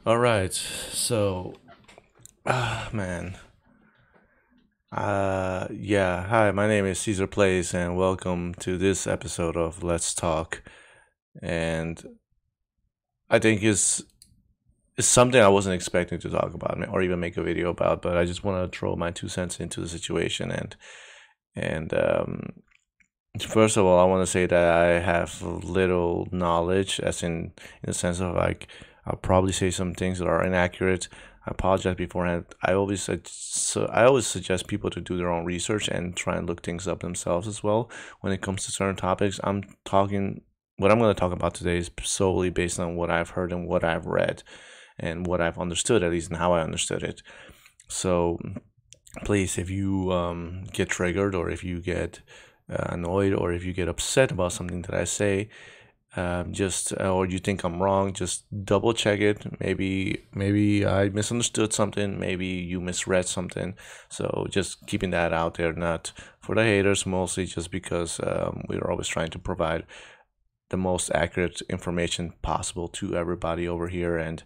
All right. So, man. Yeah. Hi, my name is Caesar Plays, and welcome to this episode of Let's Talk. And I think it's something I wasn't expecting to talk about or even make a video about, but I just want to throw my 2 cents into the situation. And first of all, I want to say that I have little knowledge, as in the sense of like I'll probably say some things that are inaccurate. I apologize beforehand. I always suggest people to do their own research and try and look things up themselves as well when it comes to certain topics. What I'm going to talk about today is solely based on what I've heard and what I've read and what I've understood, at least, and how I understood it. So please, if you get triggered, or if you get annoyed, or if you get upset about something that I say, just or you think I'm wrong, just double check it. Maybe I misunderstood something, maybe you misread something. So just keeping that out there, not for the haters, mostly just because we're always trying to provide the most accurate information possible to everybody over here. And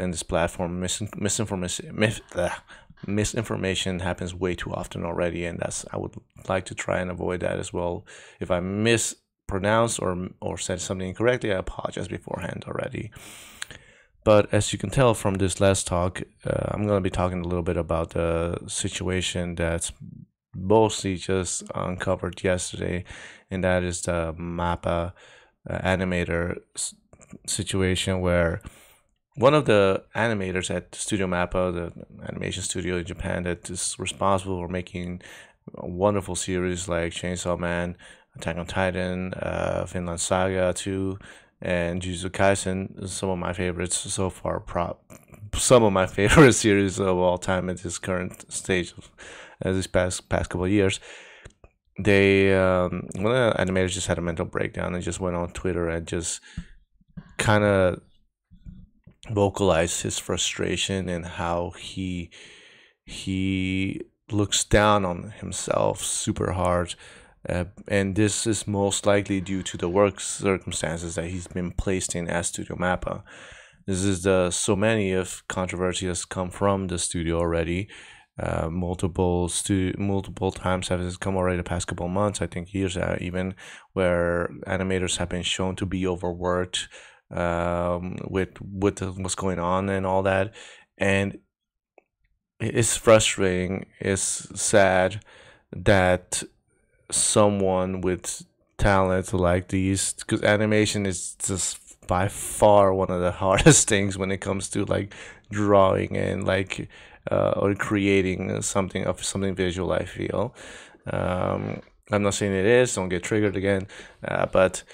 in this platform, misinformation happens way too often already, and I would like to try and avoid that as well. If I mispronounced or said something incorrectly, I apologize beforehand already. But as you can tell from this last talk, I'm going to be talking a little bit about the situation that's mostly just uncovered yesterday, and that is the MAPPA animator situation, where one of the animators at Studio Mappa, the animation studio in Japan that is responsible for making wonderful series like Chainsaw Man, Attack on Titan, Finland Saga 2, and Jujutsu Kaisen, some of my favorites so far. Some of my favorite series of all time at this current stage of this past couple of years. One of the animators just had a mental breakdown and just went on Twitter and just kind of vocalize his frustration and how he looks down on himself super hard, and this is most likely due to the work circumstances that he's been placed in as Studio Mappa. This is the so many of controversy has come from the studio already. Multiple times have come already the past couple of months, I think years even, where animators have been shown to be overworked with what's going on and all that. And it's frustrating, it's sad that someone with talent like these, because animation is just by far one of the hardest things when it comes to like drawing and like or creating something visual, I feel. I'm not saying it is, don't get triggered again, but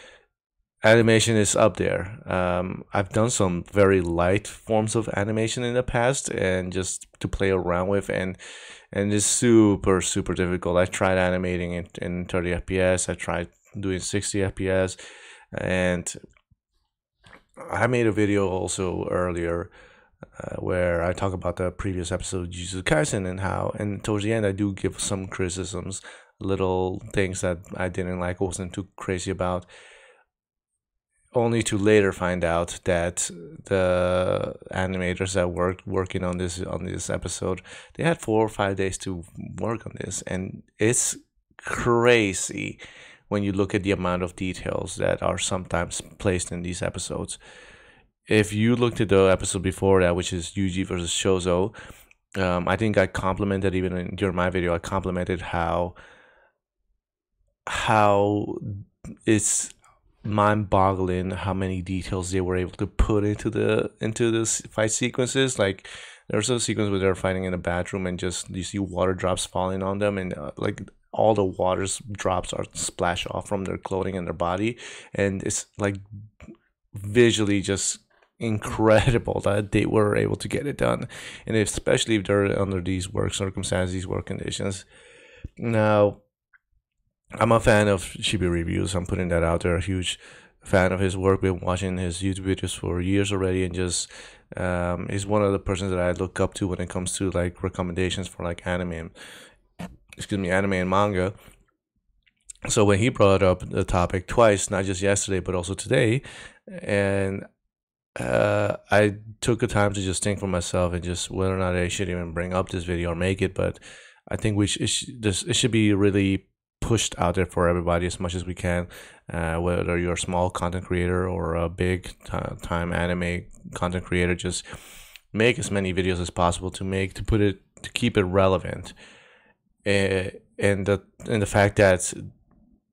animation is up there. I've done some very light forms of animation in the past, and just to play around with, and it's super difficult. I tried animating it in 30 FPS. I tried doing 60 FPS, and I made a video also earlier where I talk about the previous episode of Jujutsu Kaisen and how, and towards the end, I do give some criticisms, little things that I didn't like, wasn't too crazy about, only to later find out that the animators that working on this episode, they had 4 or 5 days to work on this, and it's crazy when you look at the amount of details that are sometimes placed in these episodes. If you looked at the episode before that, which is Yuji versus Shozo, I think I complimented, even during my video, I complimented how it's mind-boggling how many details they were able to put into the fight sequences. Like, there's a sequence where they're fighting in a bathroom, and just you see water drops falling on them, and like all the water drops are splash off from their clothing and their body, and it's like visually just incredible that they were able to get it done, and especially if they're under these work circumstances, these work conditions. Now, I'm a fan of Shibi reviews. I'm putting that out there. A huge fan of his work. Been watching his YouTube videos for years already, and just he's one of the persons that I look up to when it comes to like recommendations for like anime and manga. So when he brought up the topic twice, not just yesterday but also today, and I took the time to just think for myself and just whether or not I should even bring up this video or make it. But I think it should be really pushed out there for everybody as much as we can. Whether you're a small content creator or a big time anime content creator, just make as many videos as possible to keep it relevant. And the fact that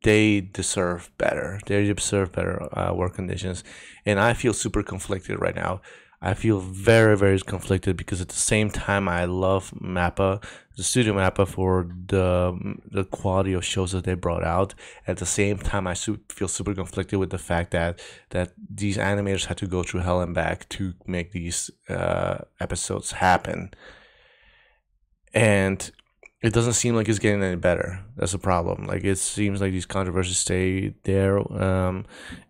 they deserve better. They deserve better work conditions, and I feel super conflicted right now. I feel very, very conflicted because at the same time I love Mappa, the studio Mappa, for the quality of shows that they brought out. At the same time, feel super conflicted with the fact that these animators had to go through hell and back to make these episodes happen, and it doesn't seem like it's getting any better. That's a problem. Like, it seems like these controversies stay there.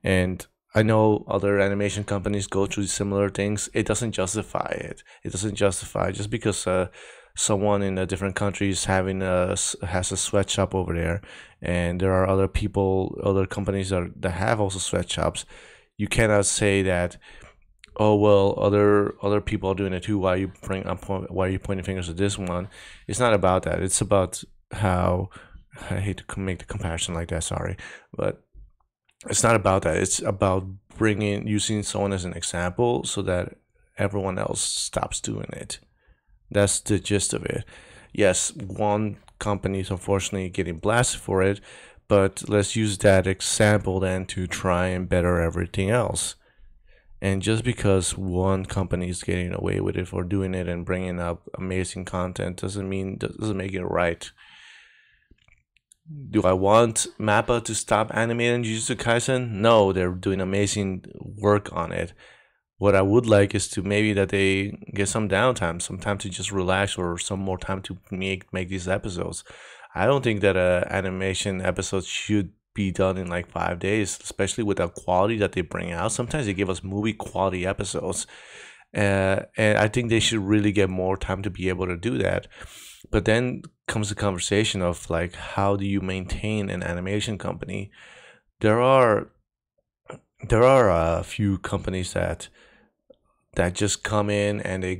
And I know other animation companies go through similar things. It doesn't justify it. It doesn't justify just because someone in a different country is has a sweatshop over there, and there are other companies that have also sweatshops. You cannot say that, oh well, other people are doing it too, why are you pointing fingers at this one? It's not about that. It's about how, I hate to make the comparison like that, sorry, but it's not about that. It's about using someone as an example so that everyone else stops doing it. That's the gist of it. Yes, one company is unfortunately getting blasted for it, but let's use that example then to try and better everything else. And just because one company is getting away with it for doing it and bringing up amazing content doesn't make it right. Do I want Mappa to stop animating Jujutsu Kaisen? No, they're doing amazing work on it. What I would like is to maybe that they get some downtime, some time to just relax, or some more time to make these episodes. I don't think that animation episodes should be done in like 5 days, especially with the quality that they bring out. Sometimes they give us movie quality episodes, and I think they should really get more time to be able to do that. But then comes the conversation of like, how do you maintain an animation company? There are a few companies that just come in and they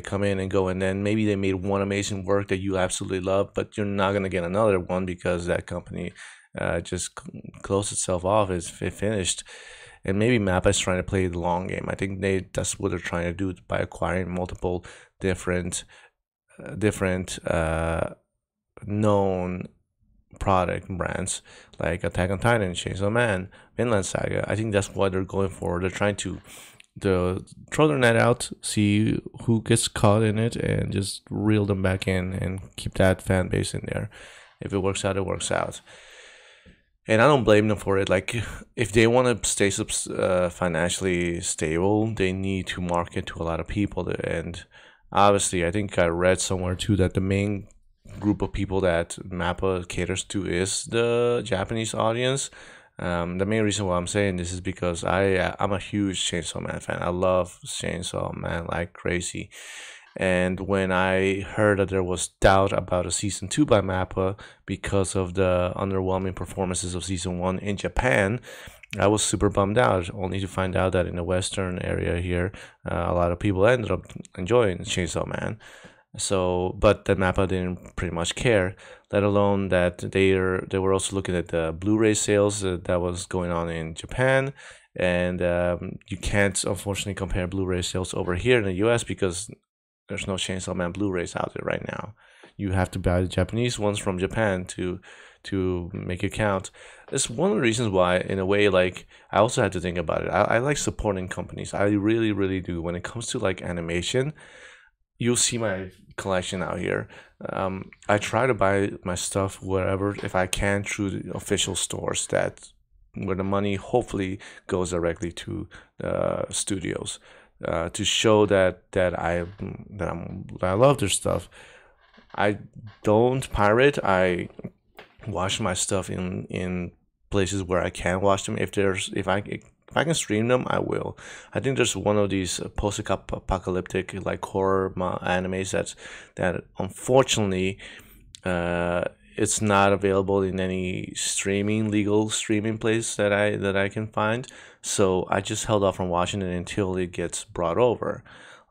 come in and go, and then maybe they made one amazing work that you absolutely love, but you're not going to get another one because that company just closed itself off. It's finished. And maybe Mappa is trying to play the long game. I think that's what they're trying to do by acquiring multiple different known product brands like Attack on Titan, Chainsaw Man, Vinland Saga. I think that's what they're going for. They're trying to throw their net out, see who gets caught in it, and just reel them back in and keep that fan base in there. If it works out, it works out. And I don't blame them for it. Like, if they want to stay financially stable, they need to market to a lot of people. And obviously, I think I read somewhere too that the main group of people that Mappa caters to is the Japanese audience. The main reason why I'm saying this is because I'm a huge Chainsaw Man fan. I love Chainsaw Man like crazy. And when I heard that there was doubt about a season 2 by Mappa because of the underwhelming performances of season 1 in Japan, I was super bummed out, only to find out that in the Western area here, a lot of people ended up enjoying Chainsaw Man. So, but the Mappa didn't pretty much care, let alone that they were also looking at the Blu-ray sales that was going on in Japan. And you can't, unfortunately, compare Blu-ray sales over here in the US because there's no Chainsaw Man Blu-rays out there right now. You have to buy the Japanese ones from Japan to make it count. It's one of the reasons why, in a way, like, I also had to think about it. I like supporting companies. I really, really do. When it comes to like animation, you'll see my collection out here. I try to buy my stuff wherever, if I can, through the official stores where the money hopefully goes directly to the studios. To show that I love their stuff. I don't pirate. I watch my stuff in places where I can watch them. If I can stream them, I will. I think there's one of these post-apocalyptic like horror animes that unfortunately it's not available in any streaming legal streaming place that I can find. So I just held off from watching it until it gets brought over.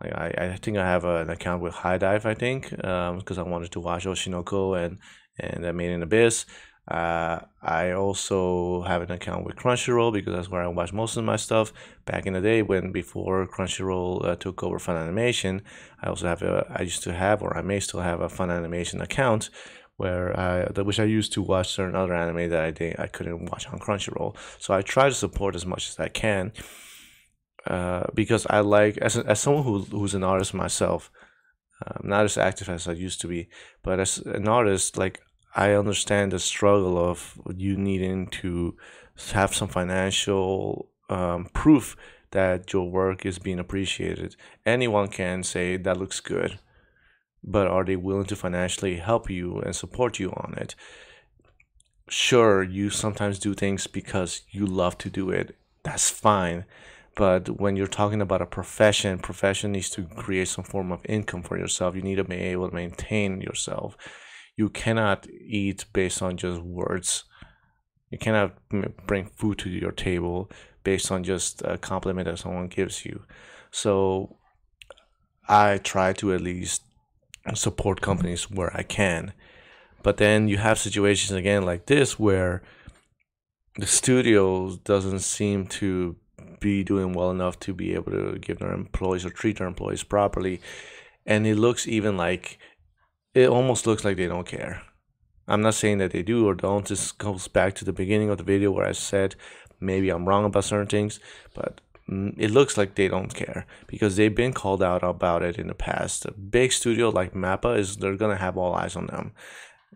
Like I think I have an account with High Dive, I think, because I wanted to watch Oshinoko and Made in Abyss. I also have an account with Crunchyroll because that's where I watch most of my stuff. Back in the day, when before Crunchyroll took over Fun Animation, I used to have, or I may still have, a Fun Animation account where which I used to watch certain other anime that I couldn't watch on Crunchyroll. So I try to support as much as I can, because I like, as someone who's an artist myself, not as active as I used to be, but as an artist, like, I understand the struggle of you needing to have some financial proof that your work is being appreciated. Anyone can say that looks good, but are they willing to financially help you and support you on it? Sure, you sometimes do things because you love to do it. That's fine. But when you're talking about a profession needs to create some form of income for yourself. You need to be able to maintain yourself. You cannot eat based on just words. You cannot bring food to your table based on just a compliment that someone gives you. So I try to at least support companies where I can. But then you have situations again like this where the studio doesn't seem to be doing well enough to be able to give their employees or treat their employees properly. And it almost looks like they don't care. I'm not saying that they do or don't. This goes back to the beginning of the video where I said maybe I'm wrong about certain things, but it looks like they don't care because they've been called out about it in the past. A big studio like Mappa they're gonna have all eyes on them,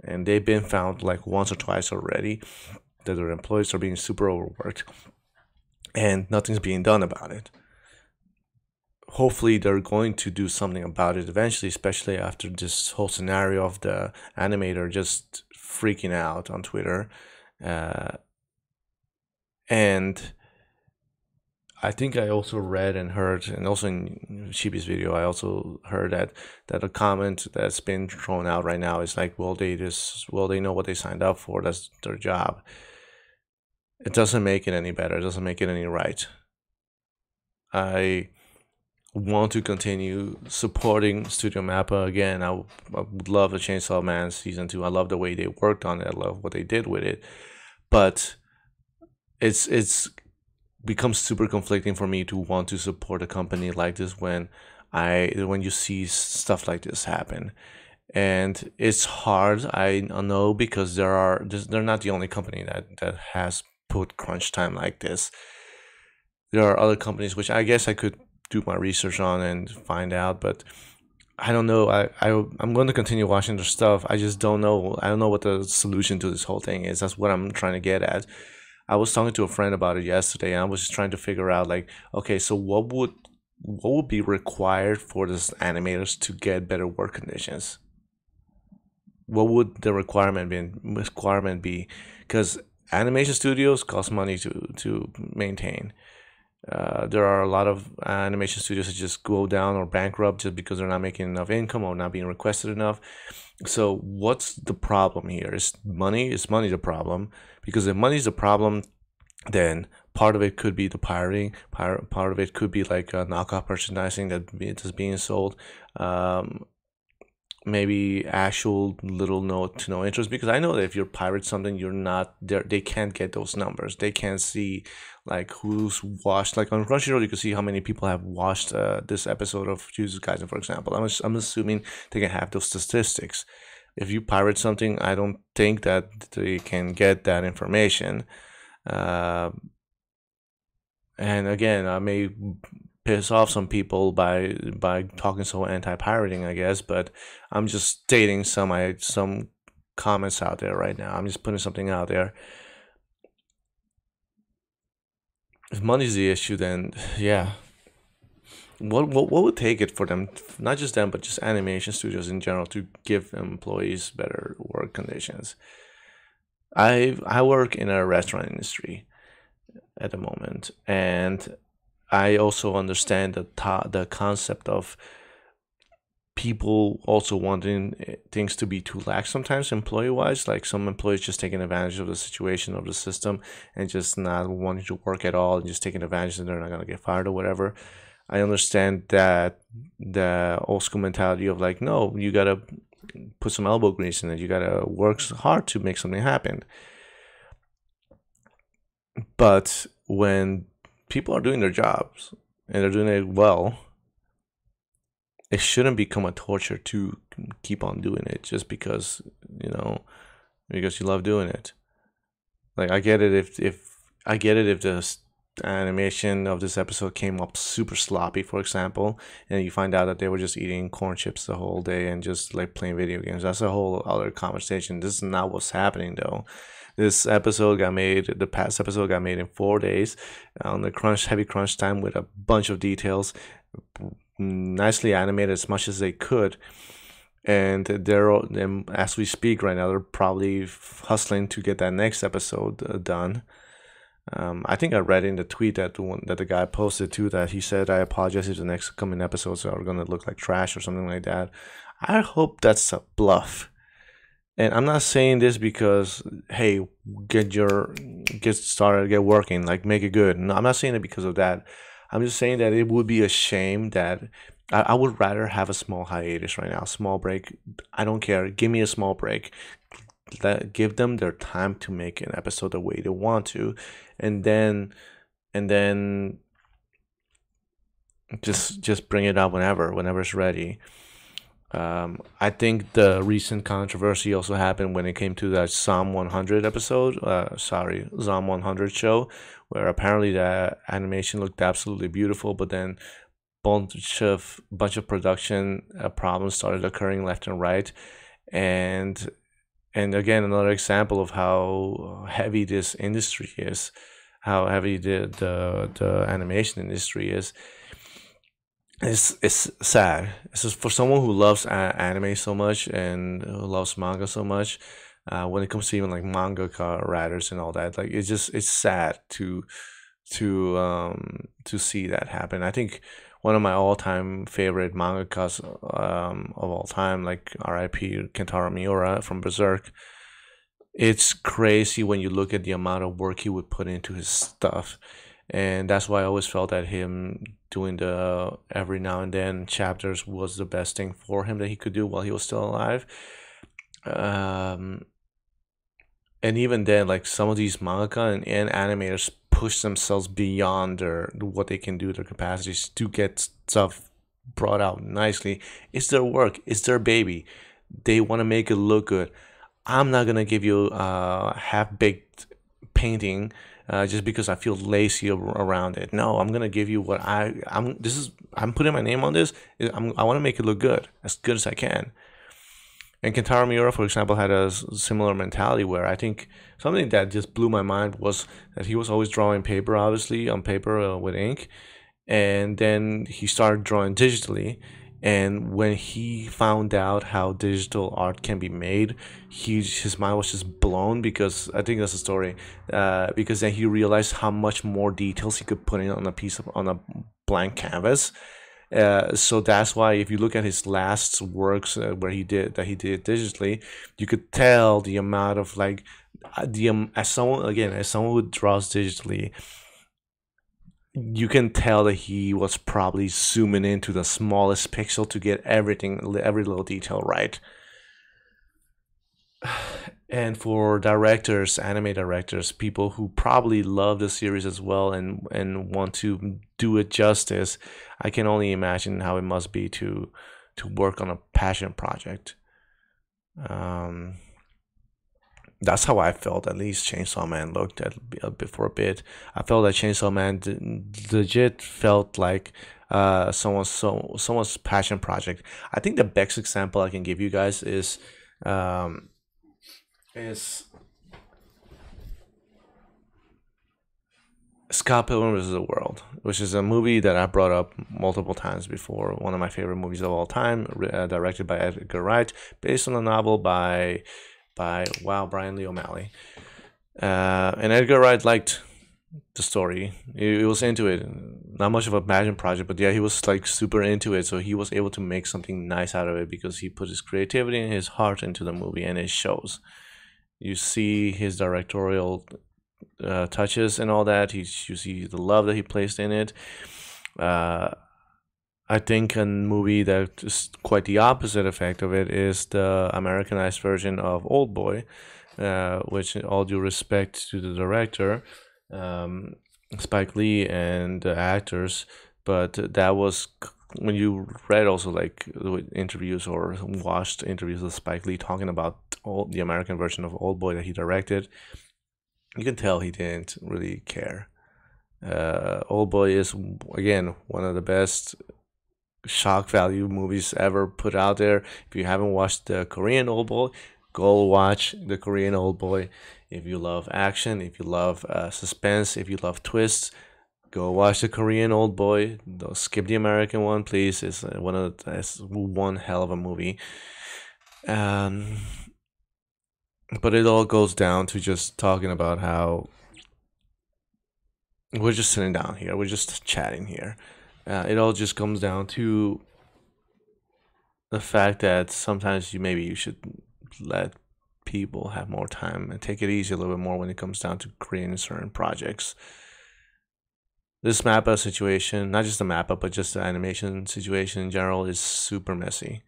and they've been found like once or twice already that their employees are being super overworked, and nothing's being done about it. Hopefully they're going to do something about it eventually, especially after this whole scenario of the animator just freaking out on Twitter. And I think I also read and heard, and also in Shibi's video, I also heard that a comment that's been thrown out right now is like, well, they know what they signed up for. That's their job. It doesn't make it any better. It doesn't make it any right. I want to continue supporting Studio Mappa again. I would love the Chainsaw Man season 2. I love the way they worked on it. I love what they did with it, but it's becomes super conflicting for me to want to support a company like this when you see stuff like this happen. And it's hard, I know, because they're not the only company that has put crunch time like this. There are other companies which I guess I could do my research on and find out, but I don't know. I'm going to continue watching their stuff. I just don't know. I don't know what the solution to this whole thing is. That's what I'm trying to get at. I was talking to a friend about it yesterday, and I was just trying to figure out, like, okay, so what would be required for these animators to get better work conditions? What would the requirement be? Because animation studios cost money to maintain. There are a lot of animation studios that just go down or bankrupt just because they're not making enough income or not being requested enough. So what's the problem here? Is money? Is money the problem? Because if money's the problem, then part of it could be the pirating. Part of it could be like knockoff merchandising that is being sold. Maybe actual little to no interest, because I know that if you pirate something, you're not there. They can't get those numbers. They can't see like who's watched. Like on Crunchyroll, you can see how many people have watched this episode of Jujutsu Kaisen, for example. I'm assuming they can have those statistics. If you pirate something, I don't think that they can get that information. And again, I may piss off some people by talking so anti-pirating, I guess, but I'm just stating some comments out there right now. I'm just putting something out there. If money's the issue, then yeah. What would take it for them, not just them, but just animation studios in general, to give employees better work conditions? I work in a restaurant industry at the moment, and I also understand the concept of people also wanting things to be too lax sometimes employee wise, like some employees just taking advantage of the situation of the system and just not wanting to work at all and just taking advantage and they're not going to get fired or whatever. I understand that the old school mentality of like, no, you gotta put some elbow grease in it, you gotta work hard to make something happen. But when people are doing their jobs and they're doing it well, it shouldn't become a torture to keep on doing it just because, you know, because you love doing it. Like I get it if I get it if the animation of this episode came up super sloppy, for example, and you find out that they were just eating corn chips the whole day and just like playing video games. That's a whole other conversation. This is not what's happening though. This episode got made. The past episode got made in 4 days on the heavy crunch time with a bunch of details, nicely animated as much as they could. And as we speak right now, they're probably hustling to get that next episode done. I think I read in the tweet that the guy posted too, that he said, "I apologize if the next coming episodes are gonna look like trash or something like that." I hope that's a bluff. And I'm not saying this because, hey, get started, get working, like make it good. No, I'm not saying it because of that. I'm just saying that it would be a shame that I would rather have a small hiatus right now, small break. I don't care. Give me a small break. Give them their time to make an episode the way they want to, and then just bring it out whenever it's ready. I think the recent controversy also happened when it came to that Psalm 100 episode. Psalm 100 show, where apparently the animation looked absolutely beautiful, but then bunch of production problems started occurring left and right, and again another example of how heavy this industry is, how heavy the animation industry is. It's sad. It's just for someone who loves anime so much and who loves manga so much. When it comes to even like mangaka writers and all that, like it's sad to see that happen. I think one of my all time favorite mangakas of all time, like R.I.P. Kentaro Miura from Berserk. It's crazy when you look at the amount of work he would put into his stuff, and that's why I always felt that him doing the every now and then chapters was the best thing for him that he could do while he was still alive. Um, and even then, like some of these mangaka and animators push themselves beyond their what they can do, their capacities to get stuff brought out nicely. It's their work. It's their baby. They want to make it look good. I'm not gonna give you a half baked painting just because I feel lazy around it. No, I'm gonna give you what I'm putting my name on this. I want to make it look good as I can. And Kentaro Miura, for example, had a similar mentality where I think something that just blew my mind was that he was always drawing paper, obviously on paper with ink, and then he started drawing digitally. And when he found out how digital art can be made, his mind was just blown, because I think that's the story. Because then he realized how much more details he could put in on a blank canvas. So that's why if you look at his last works where he did digitally, you could tell the amount of like as someone who draws digitally, you can tell that he was probably zooming into the smallest pixel to get every little detail right. And for directors, anime directors, people who probably love the series as well and want to do it justice, I can only imagine how it must be to work on a passion project. That's how I felt. At least Chainsaw Man looked at for a bit. I felt that Chainsaw Man legit felt like someone's passion project. I think the best example I can give you guys is Scott Pilgrim vs. the World, which is a movie that I brought up multiple times before. One of my favorite movies of all time, directed by Edgar Wright, based on a novel by Brian Lee O'Malley. And Edgar Wright liked the story. He was into it. not much of a passion project, but yeah, he was like super into it, so he was able to make something nice out of it because he put his creativity and his heart into the movie, and it shows. You see his directorial touches and all that. You see the love that he placed in it. Uh, I think a movie that is quite the opposite effect of it is the Americanized version of Old Boy, which, in all due respect to the director, um, Spike Lee, and the actors, but that was when you read also like interviews or watched interviews with Spike Lee talking about the American version of Old Boy that he directed, you can tell he didn't really care. Old Boy is again one of the best shock value movies ever put out there. If you haven't watched the Korean Old Boy, go watch the Korean Old Boy. If you love action, if you love suspense, if you love twists, go watch the Korean Old Boy. Don't skip the American one, please. It's it's one hell of a movie. Um, but it all goes down to just talking about how we're just sitting down here, we're just chatting here. It all just comes down to the fact that sometimes maybe you should let people have more time and take it easy a little bit more when it comes down to creating certain projects. This Mappa situation, not just the Mappa, but just the animation situation in general, is super messy.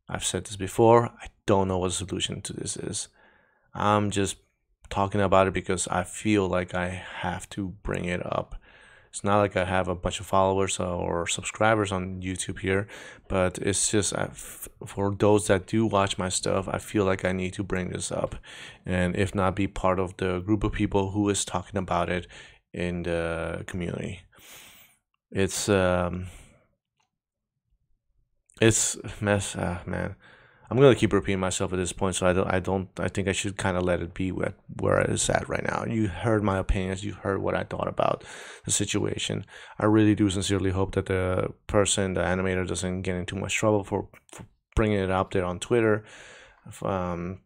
I've said this before. I don't know what the solution to this is. I'm just talking about it because I feel like I have to bring it up. It's not like I have a bunch of followers or subscribers on YouTube here, but it's just for those that do watch my stuff, I feel like I need to bring this up, and if not, be part of the group of people who is talking about it in the community. It's mess, man. I'm gonna keep repeating myself at this point, so I think I should kind of let it be where it's at right now. You heard my opinions, you heard what I thought about the situation. I really do sincerely hope that the animator, doesn't get in too much trouble for bringing it out there on Twitter. Um,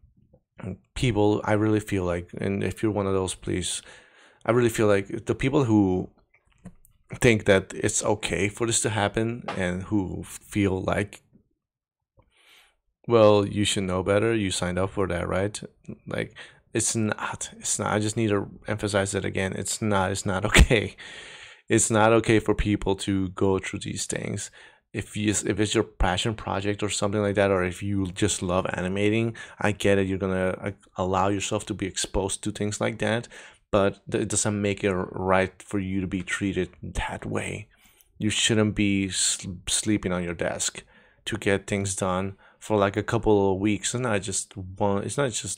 People, I really feel like, and if you're one of those, please, I really feel like the people who think that it's okay for this to happen and who feel like, well, you should know better. You signed up for that, right? Like, it's not. It's not. I just need to emphasize it again. It's not. It's not okay. It's not okay for people to go through these things. If it's your passion project or something like that, or if you just love animating, I get it. You're gonna allow yourself to be exposed to things like that, but it doesn't make it right for you to be treated that way. You shouldn't be sleeping on your desk to get things done for like a couple of weeks. It's not just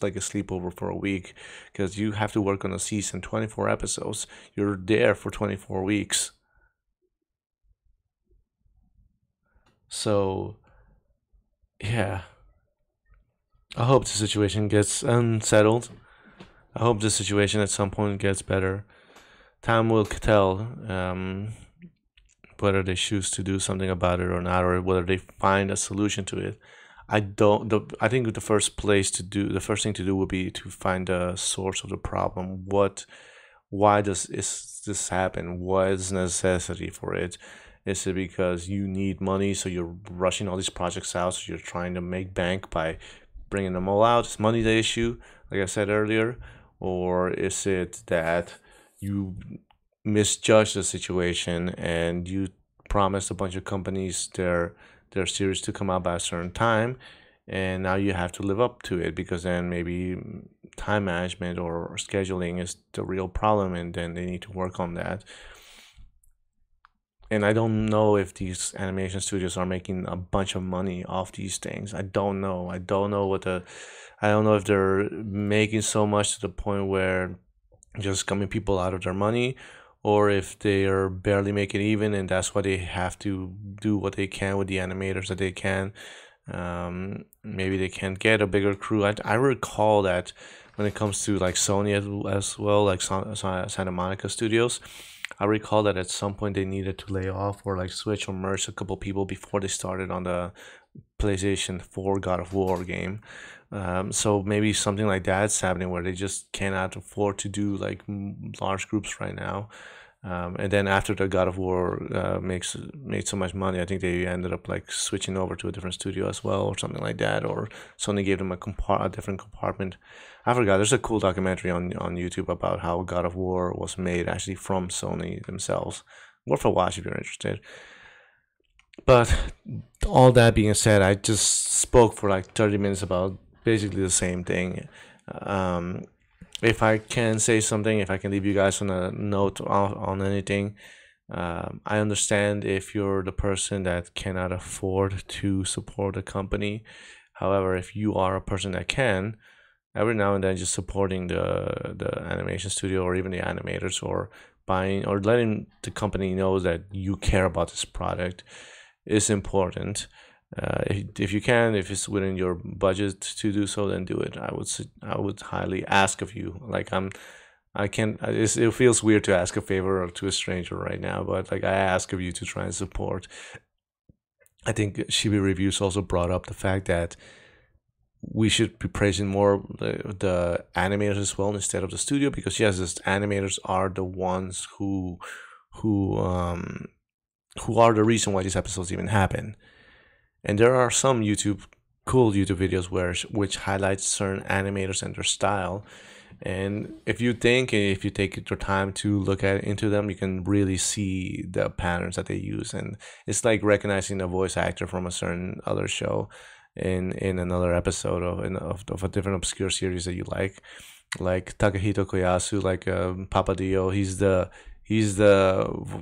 like a sleepover for a week, because you have to work on a season, 24 episodes. You're there for 24 weeks. So yeah, I hope the situation gets unsettled. I hope the situation at some point gets better. Time will tell, whether they choose to do something about it or not, or whether they find a solution to it. I don't. I think the first thing to do would be to find the source of the problem. Why does this happen? What is the necessity for it? Is it because you need money, so you're rushing all these projects out, so you're trying to make bank by bringing them all out? Is money the issue, like I said earlier, or is it that you misjudge the situation and you promised a bunch of companies their series to come out by a certain time, and now you have to live up to it, because then maybe time management or scheduling is the real problem, and then they need to work on that. And I don't know if these animation studios are making a bunch of money off these things. I don't know. I don't know if they're making so much to the point where just coming people out of their money, or if they are barely making even, and that's why they have to do what they can with the animators that they can. Maybe they can get a bigger crew. I recall that when it comes to like Sony as well, like Santa Monica Studios, I recall that at some point they needed to lay off or like switch or merge a couple people before they started on the PlayStation 4 God of War game. So maybe something like that's happening where they just cannot afford to do like large groups right now. And then after the God of War made so much money, I think they ended up like switching over to a different studio as well, or something like that. Or Sony gave them a different compartment. I forgot. There's a cool documentary on YouTube about how God of War was made actually from Sony themselves. Worth a watch if you're interested. But all that being said, I just spoke for like 30 minutes about basically the same thing. Um, if I can say something, if I can leave you guys on a note on anything, I understand if you're the person that cannot afford to support a company. However, if you are a person that can, every now and then just supporting the animation studio or even the animators, or buying or letting the company know that you care about this product is important. If you can, if it's within your budget to do so, then do it. I would highly ask of you. Like I can't. It feels weird to ask a favor to a stranger right now, but like I ask of you to try and support. I think Shibi Reviews also brought up the fact that we should be praising more the animators as well instead of the studio, because yes, the animators are the ones who um who are the reason why these episodes even happen. And there are some cool YouTube videos which highlights certain animators and their style. And if you take your time to look into them, you can really see the patterns that they use. And it's like recognizing a voice actor from a certain other show in another episode of a different obscure series that you like Takahito Koyasu, like Papa Dio. He's the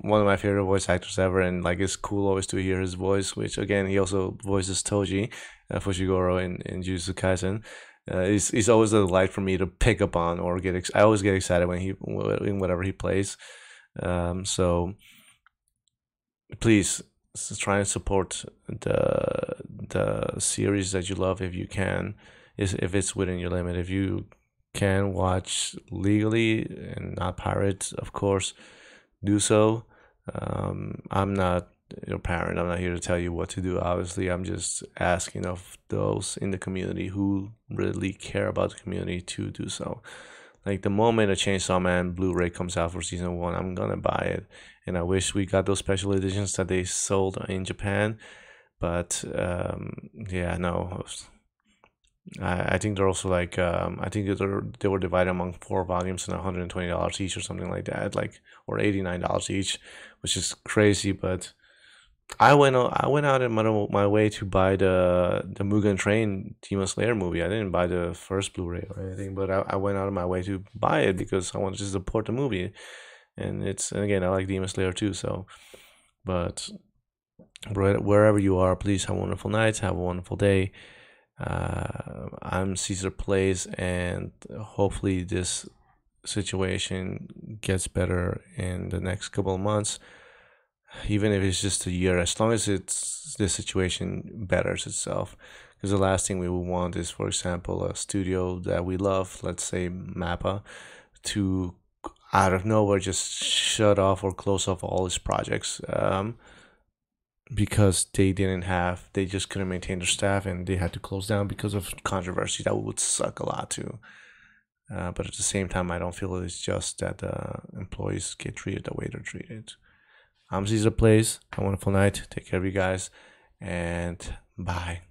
one of my favorite voice actors ever, and like it's cool always to hear his voice. Which again, he also voices Toji, Fushiguro in Jujutsu Kaisen. He's always a delight for me to pick up on or I always get excited when in whatever he plays. So please try and support the series that you love if you can, is if it's within your limit. If you can watch legally and not pirate, of course, do so. I'm not your parent. I'm not here to tell you what to do. Obviously, I'm just asking of those in the community who really care about the community to do so. Like the moment a Chainsaw Man Blu-ray comes out for season 1, I'm gonna buy it. And I wish we got those special editions that they sold in Japan. But yeah, no. I think they're also like I think they were divided among 4 volumes and $120 each or something like that, like, or $89 each, which is crazy. But I went out of my way to buy the Mugen Train Demon Slayer movie. I didn't buy the first Blu-ray or anything, but I went out of my way to buy it because I wanted to support the movie. And again, I like Demon Slayer too. So, but wherever you are, please have a wonderful night, have a wonderful day. I'm Caesar Plays, and hopefully this situation gets better in the next couple of months, even if it's just a year, as long as this situation betters itself. Because the last thing we would want is, for example, a studio that we love, let's say Mappa, to out of nowhere just shut off or close off all his projects. Because they just couldn't maintain their staff and they had to close down because of controversy. That would suck a lot too. But at the same time, I don't feel it's just that employees get treated the way they're treated. I'm Caesar Plays. Have a wonderful night. Take care of you guys, and bye.